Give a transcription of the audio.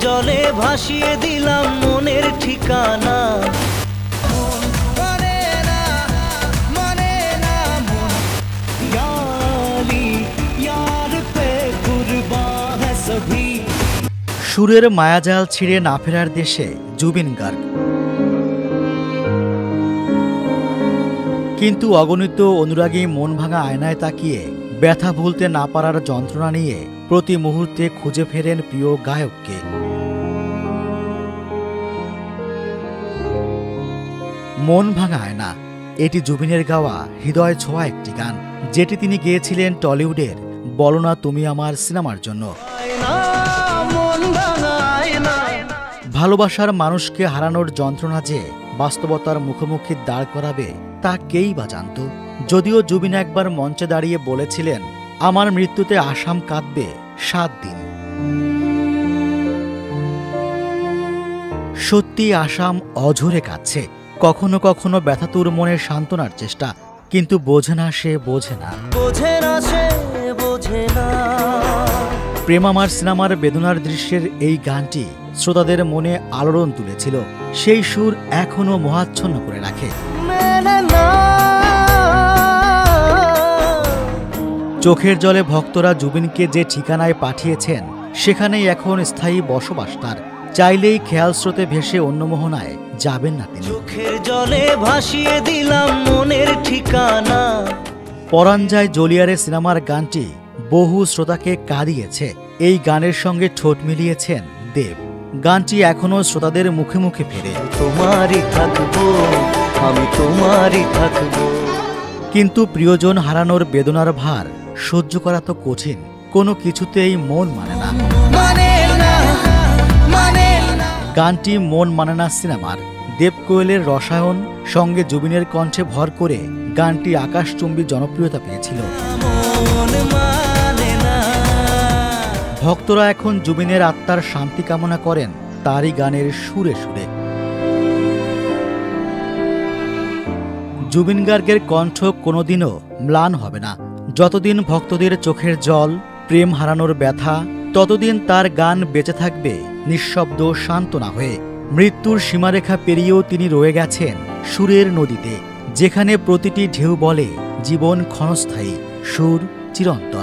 জলে ভাসিয়ে দিলাম মনের ঠিকানা। সুরের মায়াজাল ছিঁড়ে না ফেরার দেশে জুবিন গার্গ। কিন্তু অগণিত অনুরাগী মন ভাঙা আয়নায় তাকিয়ে ব্যথা ভুলতে না পারার যন্ত্রণা নিয়ে প্রতি মুহূর্তে খুঁজে ফেরেন প্রিয় গায়ককে। মন ভাঙা আয়না, এটি জুবিনের গাওয়া হৃদয় ছোঁয়া একটি গান, যেটি তিনি গেয়েছিলেন টলিউডের বলো না তুমি আমার সিনেমার জন্য। ভালোবাসার মানুষকে হারানোর যন্ত্রণা যে বাস্তবতার মুখোমুখি দাঁড় করাবে তা কেই বা জানত। যদিও জুবিন একবার মঞ্চে দাঁড়িয়ে বলেছিলেন, আমার মৃত্যুতে আসাম কাঁদবে 7 দিন। সত্যি আসাম অঝরে কাঁদছে, কখনো কখনো ব্যথাতুর মনে সান্ত্বনার চেষ্টা, কিন্তু বোঝে না সে, বোঝে না। প্রেম আমার সিনেমার বেদনার দৃশ্যের এই গানটি শ্রোতাদের মনে আলোড়ন তুলেছিল, সেই সুর এখনো মোহাচ্ছন্ন করে রাখে। চোখের জলে ভক্তরা জুবিনকে যে ঠিকানায় পাঠিয়েছেন সেখানেই এখন স্থায়ী বসবাস তার। চাইলেই খেয়াল স্রোতে ভেসে অন্য মোহনায় যাবেন না তিনি। চোখের জলে ভাসিয়ে দিলাম মনের ঠিকানা। পরাণ যায় জলিয়ারে সিনেমার গানটি বহু শ্রোতাকে কাঁদিয়েছে। এই গানের সঙ্গে ঠোঁট মিলিয়েছেন দেব। গানটি এখনো শ্রোতাদের মুখে মুখে ফেরে, তোমারই থাকবো আমি, তোমারই থাকবো। কিন্তু প্রিয়জন হারানোর বেদনার ভার সহ্য করা তো কঠিন, কোনো কিছুতেই মন মানে না। গানটি মন মানে না সিনেমার। দেব কোয়েলের রসায়ন সঙ্গে জুবিনের কণ্ঠে ভর করে গানটি আকাশচুম্বী জনপ্রিয়তা পেয়েছিল। ভক্তরা এখন জুবিনের আত্মার শান্তি কামনা করেন তারই গানের সুরে সুরে। জুবিন গার্গের কণ্ঠ কোনোদিনও ম্লান হবে না। যতদিন ভক্তদের চোখের জল, প্রেম হারানোর ব্যথা, ততদিন তার গান বেঁচে থাকবে নিঃশব্দ সান্ত্বনা হয়ে। মৃত্যুর সীমারেখা পেরিয়েও তিনি রয়ে গেছেন সুরের নদীতে, যেখানে প্রতিটি ঢেউ বলে জীবন ক্ষণস্থায়ী, সুর চিরন্তন।